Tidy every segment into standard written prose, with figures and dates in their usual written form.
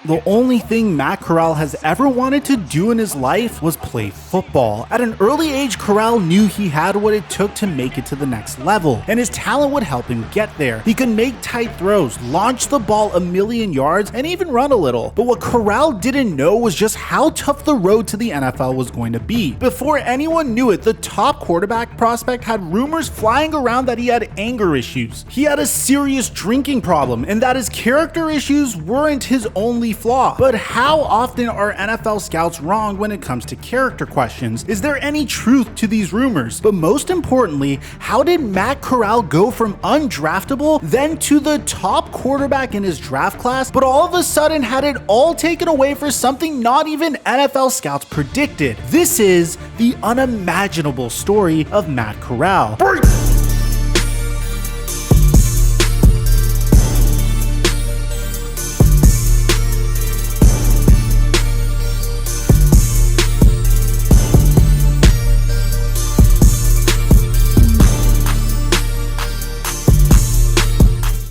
The only thing Matt Corral has ever wanted to do in his life was play football. At an early age, Corral knew he had what it took to make it to the next level, and his talent would help him get there. He could make tight throws, launch the ball a million yards, and even run a little. But what Corral didn't know was just how tough the road to the NFL was going to be. Before anyone knew it, the top quarterback prospect had rumors flying around that he had anger issues. He had a serious drinking problem, and that his character issues weren't his only flaw. But how often are NFL scouts wrong when it comes to character questions? Is there any truth to these rumors? But most importantly, how did Matt Corral go from undraftable then to the top quarterback in his draft class, but all of a sudden had it all taken away for something not even NFL scouts predicted? This is the unimaginable story of Matt Corral.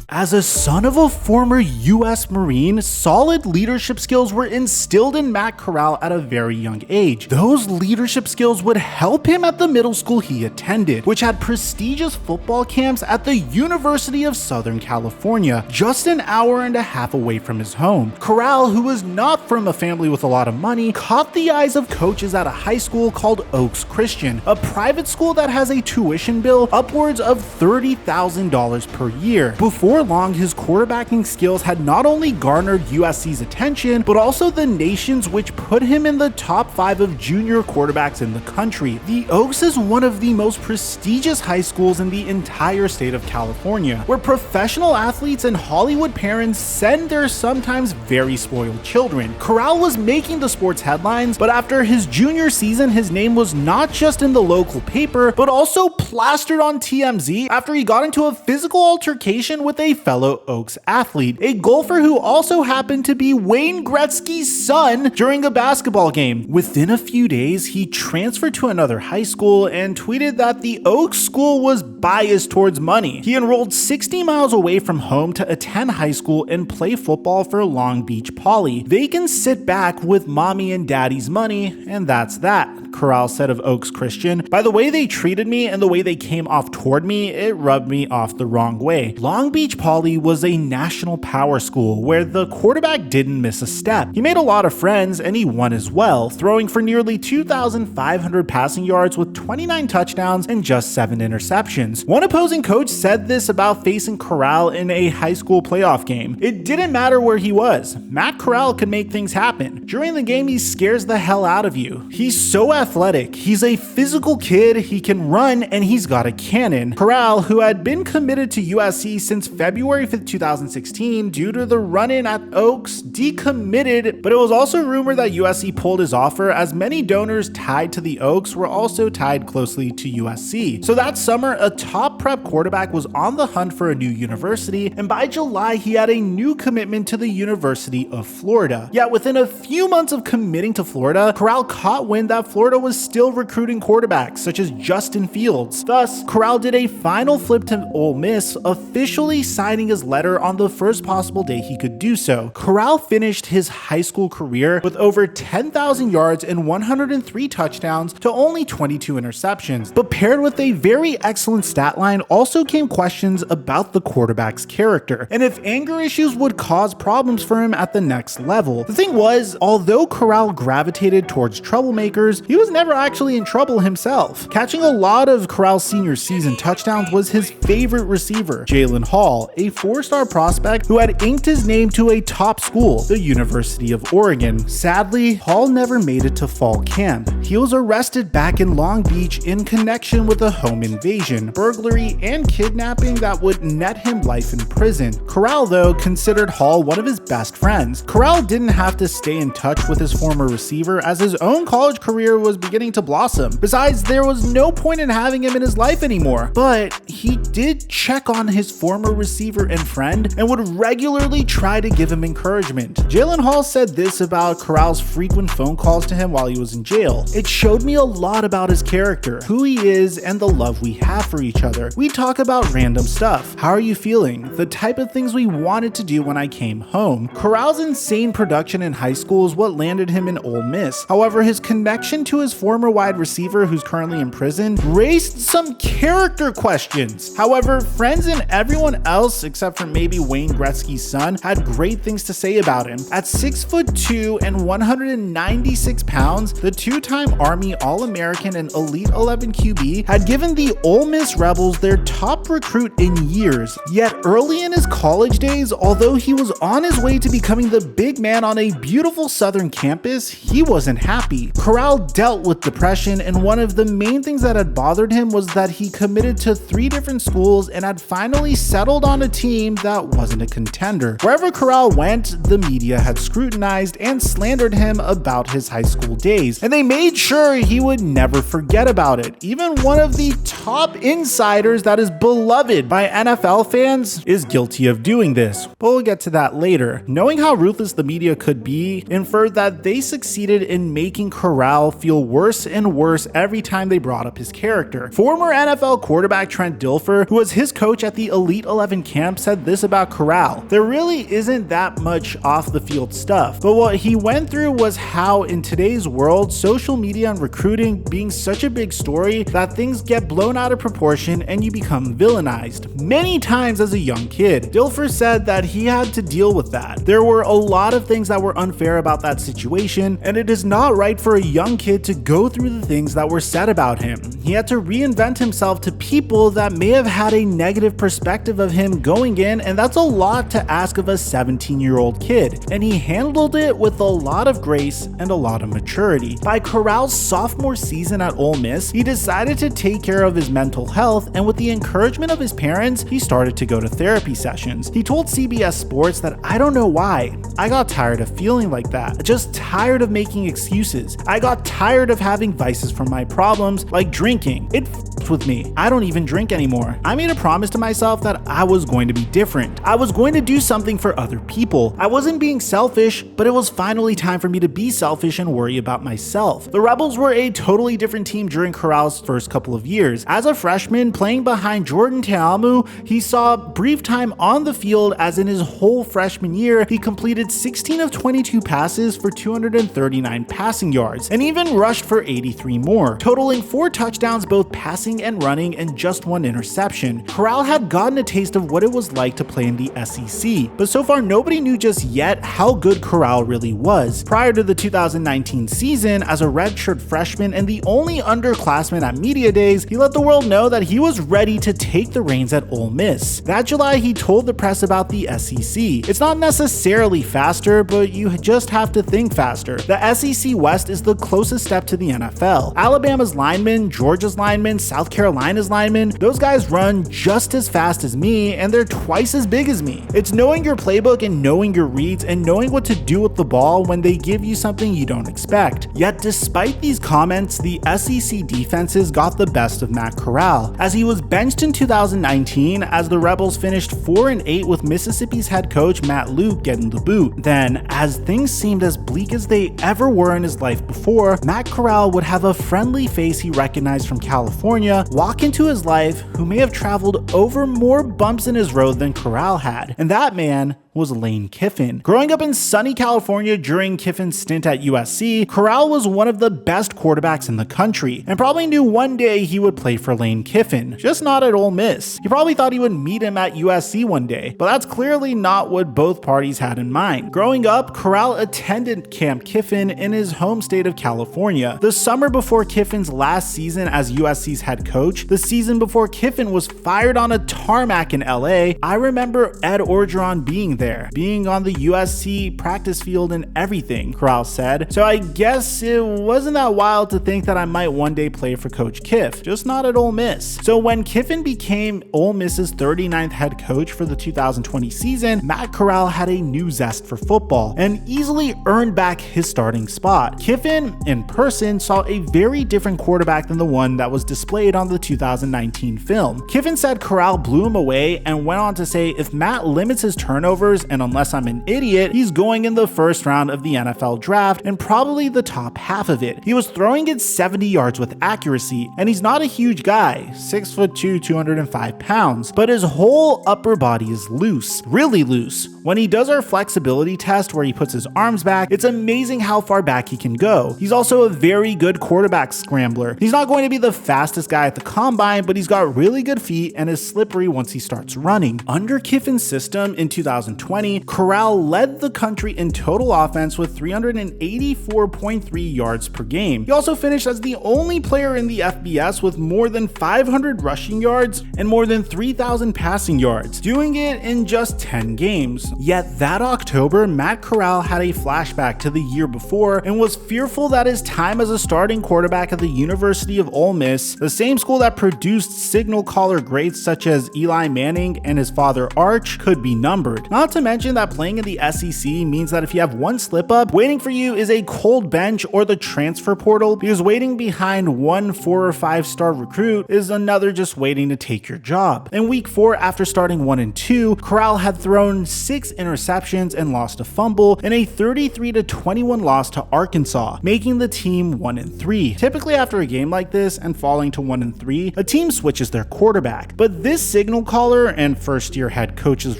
As a son of a former U.S. Marine, solid leadership skills were instilled in Matt Corral at a very young age. Those leadership skills would help him at the middle school he attended, which had prestigious football camps at the University of Southern California, just an hour and a half away from his home. Corral, who was not from a family with a lot of money, caught the eyes of coaches at a high school called Oaks Christian, a private school that has a tuition bill upwards of $30,000 per year. Before long, his quarterbacking skills had not only garnered USC's attention, but also the nation's, which put him in the top 5 of junior quarterbacks in the country. The Oaks is one of the most prestigious high schools in the entire state of California, where professional athletes and Hollywood parents send their sometimes very spoiled children. Corral was making the sports headlines, but after his junior season, his name was not just in the local paper, but also plastered on TMZ after he got into a physical altercation with a fellow Oaks athlete, a golfer who also happened to be Wayne Gretzky's son during a basketball game. Within a few days, he transferred to another high school and tweeted that the Oaks school was biased towards money. He enrolled 60 miles away from home to attend high school and play football for Long Beach Poly. They can sit back with mommy and daddy's money, and that's that, Corral said of Oaks Christian. By the way they treated me and the way they came off toward me, it rubbed me off the wrong way. Long Beach Poly was a national power school where the quarterback didn't miss a step. He made a lot of friends and he won as well, throwing for nearly 2,500 passing yards with 29 touchdowns and just 7 interceptions. One opposing coach said this about facing Corral in a high school playoff game. It didn't matter where he was. Matt Corral could make things happen. During the game, he scares the hell out of you. He's so athletic. He's a physical kid, he can run, and he's got a cannon. Corral, who had been committed to USC since February 5th, 2016 due to the run-in at Oaks, decommitted, but it was also rumored that USC pulled his offer as many donors tied to the Oaks were also tied closely to USC. So that summer, a top prep quarterback was on the hunt for a new university, and by July, he had a new commitment to the University of Florida. Yet within a few months of committing to Florida, Corral caught wind that Florida was still recruiting quarterbacks such as Justin Fields. Thus, Corral did a final flip to Ole Miss, officially signing his letter on the first possible day he could do so. Corral finished his high school career with over 10,000 yards and 103 touchdowns to only 22 interceptions. But paired with a very excellent stat line also came questions about the quarterback's character and if anger issues would cause problems for him at the next level. The thing was, although Corral gravitated towards troublemakers, he was never actually in trouble himself. Catching a lot of Corral's senior season touchdowns was his favorite receiver, Jalen Hall, a 4-star prospect who had inked his name to a top school, the University of Oregon. Sadly, Hall never made it to fall camp. He was arrested back in Long Beach in connection with a home invasion, burglary, and kidnapping that would net him life in prison. Corral, though, considered Hall one of his best friends. Corral didn't have to stay in touch with his former receiver as his own college career was beginning to blossom. Besides, there was no point in having him in his life anymore. But he did check on his former receiver and friend and would regularly try to give him encouragement. Jalen Hall said this about Corral's frequent phone calls to him while he was in jail. "It showed me a lot about his character, who he is, and the love we have for each other. We talk about random stuff. How are you feeling? The type of things we wanted to do when I came home." Corral's insane production in high school is what landed him in Ole Miss. However, his connection to his former wide receiver, who's currently in prison, raised some character questions. However, friends and everyone else, except for maybe Wayne Gretzky's son, had great things to say about him. At 6'2" and 196 pounds, the two-time Army All-American and Elite 11 QB had given the Ole Miss Rebels their top recruit in years. Yet early in his college days, although he was on his way to becoming the big man on a beautiful southern campus, he wasn't happy. Corral dealt with depression, and one of the main things that had bothered him was that he committed to 3 different schools and had finally settled on a team that wasn't a contender. Wherever Corral went, the media had scrutinized and slandered him about his high school days, and they made sure he would never forget about it. Even one of the top insiders that is beloved by NFL fans is guilty of doing this, but we'll get to that later. Knowing how ruthless the media could be inferred that they succeeded in making Corral feel worse and worse every time they brought up his character. Former NFL quarterback Trent Dilfer, who was his coach at the Elite 11 camp, said this about Corral: "There really isn't that much off the field stuff, but what he went through was how in today's world, social media and recruiting being such a big story that things get blown out of proportion and you become villainized many times as a young kid." Dilfer said that he had to deal with that. There were a lot of things that were unfair about that situation, and it is not right for a young kid to go through the things that were said about him. He had to reinvent himself to people that may have had a negative perspective of him going in, and that's a lot to ask of a 17-year-old kid, and he handled it with a lot of grace and a lot of maturity. By Corral's sophomore season at Ole Miss, he decided to take care of his mental health, and with the encouragement of his parents, he started to go to therapy sessions. He told CBS Sports that, "I don't know why. I got tired of feeling like that. Just tired of making excuses. I got tired of having vices from my problems, like drinking. It f***ed with me. I don't even drink anymore. I made a promise to myself that I was going to be different. I was going to do something for other people. I wasn't being selfish, but it was finally time for me to be selfish and worry about myself." The Rebels were a totally different team during Corral's first couple of years. As a freshman playing behind Jordan Ta'amu, he saw brief time on the field, as in his whole freshman year, he completed 16 of 22 passes for 239 passing yards, and even rushed for 83 more, totaling 4 touchdowns both passing and running and just 1 interception. Corral had gotten a taste of what it was like to play in the SEC, but so far nobody knew just yet how good Corral really was. Prior to the 2019 season, as a redshirt freshman and the only underclassman at media days, he let the world know that he was ready to take the reins at Ole Miss. That July, he told the press about the SEC. "It's not necessarily faster, but you just have to think faster. The SEC West is the closest step to the NFL. Alabama's linemen, Georgia's linemen, South Carolina's linemen, those guys run just as fast as me, and they're twice as big as me. It's knowing your playbook and knowing your reads and knowing what to do with the ball when they give you something you don't expect." Yet despite these comments, the SEC defenses got the best of Matt Corral, as he was benched in 2019 as the Rebels finished 4-8 with Mississippi's head coach Matt Luke getting the boot. Then, as things seemed as bleak as they ever were in his life before, Matt Corral would have a friendly face he recognized from California walk into his life, who may have traveled over more bumps in his road than Corral had, and that man was Lane Kiffin. Growing up in sunny California during Kiffin's stint at USC, Corral was one of the best quarterbacks in the country, and probably knew one day he would play for Lane Kiffin, just not at Ole Miss. He probably thought he would meet him at USC one day, but that's clearly not what both parties had in mind. Growing up, Corral attended Camp Kiffin in his home state of California. The summer before Kiffin's last season as USC's head coach, the season before Kiffin was fired on a tarmac in LA, I remember Ed Orgeron being there there, being on the USC practice field and everything, Corral said. So I guess it wasn't that wild to think that I might one day play for Coach Kiff, just not at Ole Miss. So when Kiffin became Ole Miss's 39th head coach for the 2020 season, Matt Corral had a new zest for football and easily earned back his starting spot. Kiffin, in person, saw a very different quarterback than the one that was displayed on the 2019 film. Kiffin said Corral blew him away and went on to say, if Matt limits his turnovers, and unless I'm an idiot, he's going in the first round of the NFL draft and probably the top half of it. He was throwing it 70 yards with accuracy, and he's not a huge guy, 6'2", 205 pounds, but his whole upper body is loose, really loose. When he does our flexibility test where he puts his arms back, it's amazing how far back he can go. He's also a very good quarterback scrambler. He's not going to be the fastest guy at the combine, but he's got really good feet and is slippery once he starts running. Under Kiffin's system in 2020, Corral led the country in total offense with 384.3 yards per game. He also finished as the only player in the FBS with more than 500 rushing yards and more than 3,000 passing yards, doing it in just 10 games. Yet that October, Matt Corral had a flashback to the year before and was fearful that his time as a starting quarterback at the University of Ole Miss, the same school that produced signal caller greats such as Eli Manning and his father Arch, could be numbered. Not to mention that playing in the SEC means that if you have one slip up, waiting for you is a cold bench or the transfer portal, because waiting behind one 4 or 5 star recruit is another just waiting to take your job. In week 4, after starting 1-2, Corral had thrown 6 interceptions and lost a fumble in a 33-21 loss to Arkansas, making the team 1-3. Typically after a game like this and falling to 1-3, a team switches their quarterback. But this signal caller and first-year head coach's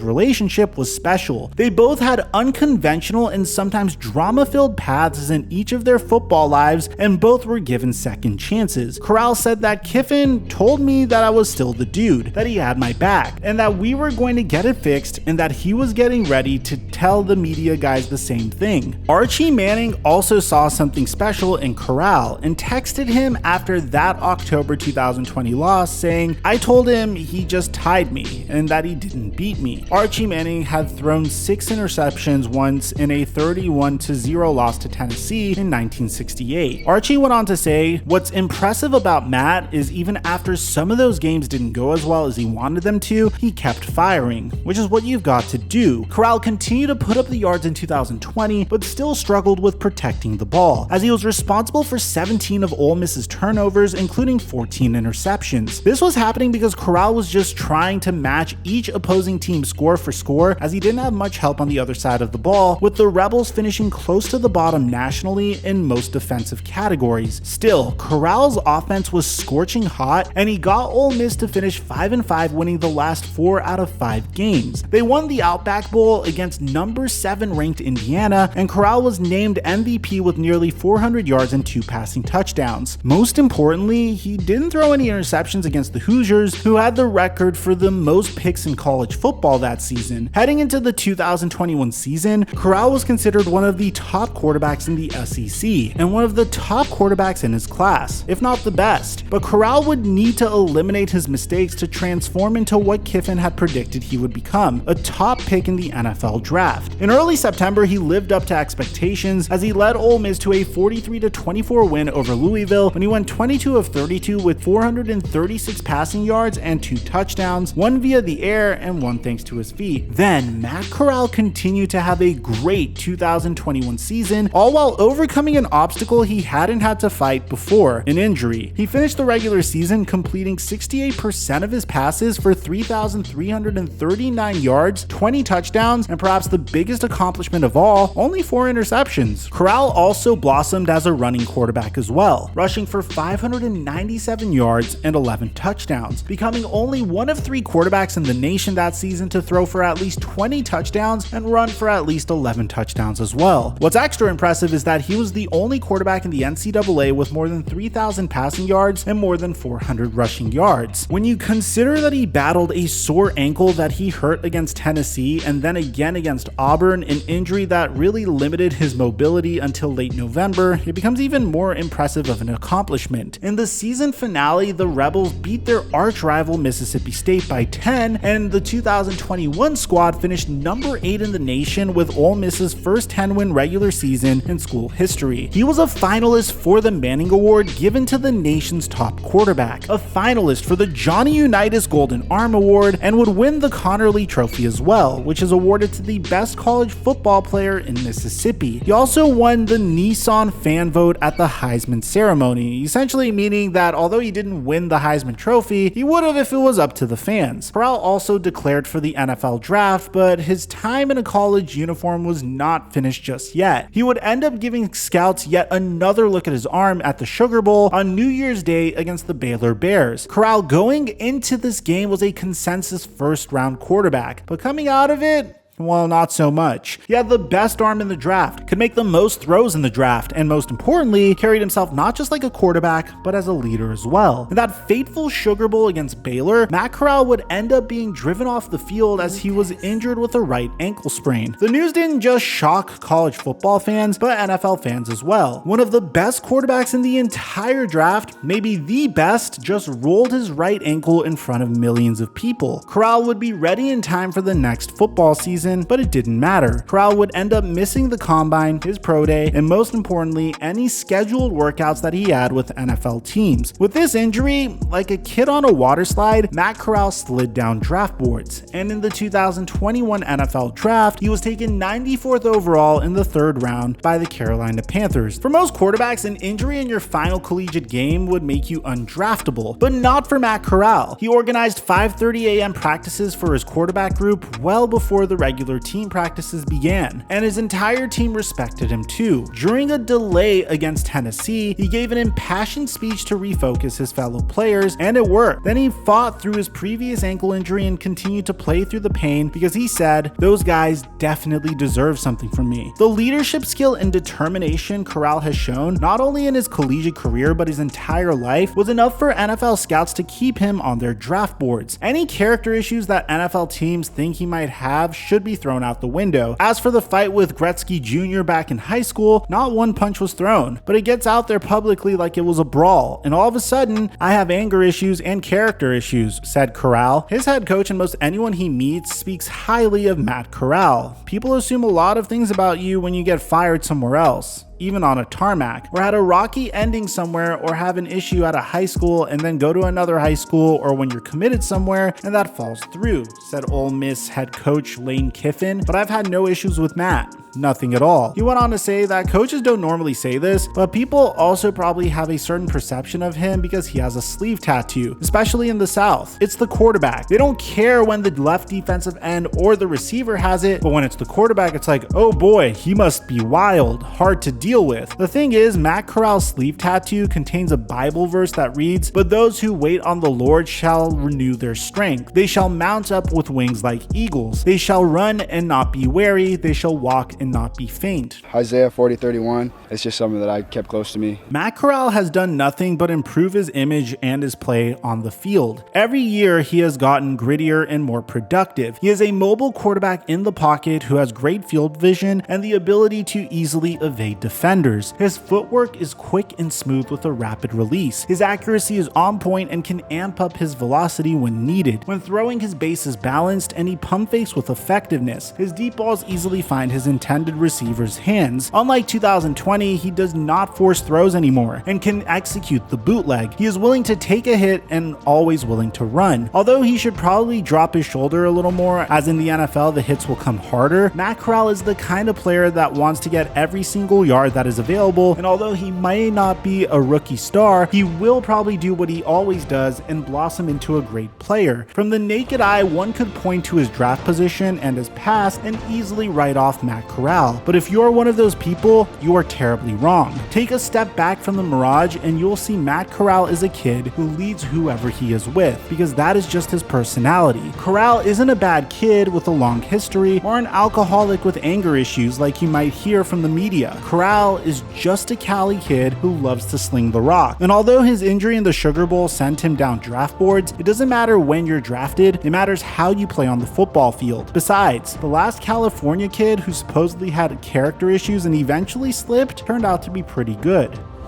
relationship was special. They both had unconventional and sometimes drama-filled paths in each of their football lives, and both were given second chances. Corral said that Kiffin told me that I was still the dude, that he had my back, and that we were going to get it fixed, and that he was getting ready to tell the media guys the same thing. Archie Manning also saw something special in Corral and texted him after that October 2020 loss saying, I told him he just tied me and that he didn't beat me. Archie Manning had thrown 6 interceptions once in a 31-0 loss to Tennessee in 1968. Archie went on to say, what's impressive about Matt is even after some of those games didn't go as well as he wanted them to, he kept firing, which is what you've got to do. Corral continued to put up the yards in 2020, but still struggled with protecting the ball, as he was responsible for 17 of Ole Miss's turnovers, including 14 interceptions. This was happening because Corral was just trying to match each opposing team score for score, as he didn't have much help on the other side of the ball, with the Rebels finishing close to the bottom nationally in most defensive categories. Still, Corral's offense was scorching hot, and he got Ole Miss to finish 5-5, winning the last 4 out of 5 games. They won the Outback Bowl against number 7 ranked Indiana, and Corral was named MVP with nearly 400 yards and 2 passing touchdowns. Most importantly, he didn't throw any interceptions against the Hoosiers, who had the record for the most picks in college football that season. Heading into the 2021 season, Corral was considered one of the top quarterbacks in the SEC and one of the top quarterbacks in his class, if not the best. But Corral would need to eliminate his mistakes to transform into what Kiffin had predicted he would become, a top pick in the NFL draft. In early September, he lived up to expectations as he led Ole Miss to a 43-24 win over Louisville when he went 22 of 32 with 436 passing yards and 2 touchdowns, 1 via the air and 1 thanks to his feet. Then Matt Corral continued to have a great 2021 season, all while overcoming an obstacle he hadn't had to fight before, an injury. He finished the regular season completing 68% of his passes for 3,339 yards, 20 touchdowns, and perhaps the biggest accomplishment of all, only 4 interceptions. Corral also blossomed as a running quarterback as well, rushing for 597 yards and 11 touchdowns, becoming only one of 3 quarterbacks in the nation that season to throw for at least 20 touchdowns and run for at least 11 touchdowns as well. What's extra impressive is that he was the only quarterback in the NCAA with more than 3,000 passing yards and more than 400 rushing yards. When you consider that he battled a sore ankle that he hurt against Tennessee and then again against Auburn, an injury that really limited his mobility until late November, it becomes even more impressive of an accomplishment. In the season finale, the Rebels beat their arch rival Mississippi State by 10, and the 2021 squad finished finished number 8 in the nation with Ole Miss's first 10-win regular season in school history. He was a finalist for the Manning Award given to the nation's top quarterback, a finalist for the Johnny Unitas Golden Arm Award, and would win the Connerly Trophy as well, which is awarded to the best college football player in Mississippi. He also won the Nissan fan vote at the Heisman ceremony, essentially meaning that although he didn't win the Heisman Trophy, he would have if it was up to the fans. Corral also declared for the NFL draft, but his time in a college uniform was not finished just yet. He would end up giving scouts yet another look at his arm at the Sugar Bowl on New Year's Day against the Baylor Bears. Corral going into this game was a consensus first-round quarterback, but coming out of it, well, not so much. He had the best arm in the draft, could make the most throws in the draft, and most importantly, carried himself not just like a quarterback, but as a leader as well. In that fateful Sugar Bowl against Baylor, Matt Corral would end up being driven off the field as he was injured with a right ankle sprain. The news didn't just shock college football fans, but NFL fans as well. One of the best quarterbacks in the entire draft, maybe the best, just rolled his right ankle in front of millions of people. Corral would be ready in time for the next football season, but it didn't matter. Corral would end up missing the combine, his pro day, and most importantly, any scheduled workouts that he had with NFL teams. With this injury, like a kid on a water slide, Matt Corral slid down draft boards, and in the 2021 NFL draft, he was taken 94th overall in the 3rd round by the Carolina Panthers. For most quarterbacks, an injury in your final collegiate game would make you undraftable, but not for Matt Corral. He organized 5:30 a.m. practices for his quarterback group well before the regular team practices began, and his entire team respected him too. During a delay against Tennessee, he gave an impassioned speech to refocus his fellow players, and it worked. Then he fought through his previous ankle injury and continued to play through the pain because he said, "Those guys definitely deserve something from me." The leadership skill and determination Corral has shown, not only in his collegiate career but his entire life, was enough for NFL scouts to keep him on their draft boards. Any character issues that NFL teams think he might have should be thrown out the window. As for the fight with Gretzky Jr. back in high school, not one punch was thrown, but it gets out there publicly like it was a brawl, and all of a sudden, "I have anger issues and character issues," said Corral. His head coach and most anyone he meets speaks highly of Matt Corral. People assume a lot of things about you when you get fired somewhere else, even on a tarmac, or had a rocky ending somewhere, or have an issue at a high school and then go to another high school, or when you're committed somewhere and that falls through, said Ole Miss head coach Lane Kiffin. But I've had no issues with Matt. Nothing at all. He went on to say that coaches don't normally say this, but people also probably have a certain perception of him because he has a sleeve tattoo, especially in the South. It's the quarterback. They don't care when the left defensive end or the receiver has it, but when it's the quarterback, it's like, oh boy, he must be wild, hard to deal with. The thing is, Matt Corral's sleeve tattoo contains a Bible verse that reads, "But those who wait on the Lord shall renew their strength. They shall mount up with wings like eagles. They shall run and not be weary. They shall walk and not be faint." Isaiah 40:31, it's just something that I kept close to me. Matt Corral has done nothing but improve his image and his play on the field. Every year he has gotten grittier and more productive. He is a mobile quarterback in the pocket who has great field vision and the ability to easily evade defenders. His footwork is quick and smooth with a rapid release. His accuracy is on point and can amp up his velocity when needed. When throwing, his base is balanced and he pump fakes with effectiveness. His deep balls easily find his intended receiver's hands. Unlike 2020, he does not force throws anymore and can execute the bootleg. He is willing to take a hit and always willing to run. Although he should probably drop his shoulder a little more, as in the NFL the hits will come harder, Matt Corral is the kind of player that wants to get every single yard that is available, and although he may not be a rookie star, he will probably do what he always does and blossom into a great player. From the naked eye, one could point to his draft position and his past and easily write off Matt Corral. But if you're one of those people, you are terribly wrong. Take a step back from the mirage and you'll see Matt Corral is a kid who leads whoever he is with, because that is just his personality. Corral isn't a bad kid with a long history or an alcoholic with anger issues like you might hear from the media. Corral is just a Cali kid who loves to sling the rock. And although his injury in the Sugar Bowl sent him down draft boards, it doesn't matter when you're drafted, it matters how you play on the football field. Besides, the last California kid who supposedly had character issues and eventually slipped turned out to be pretty good.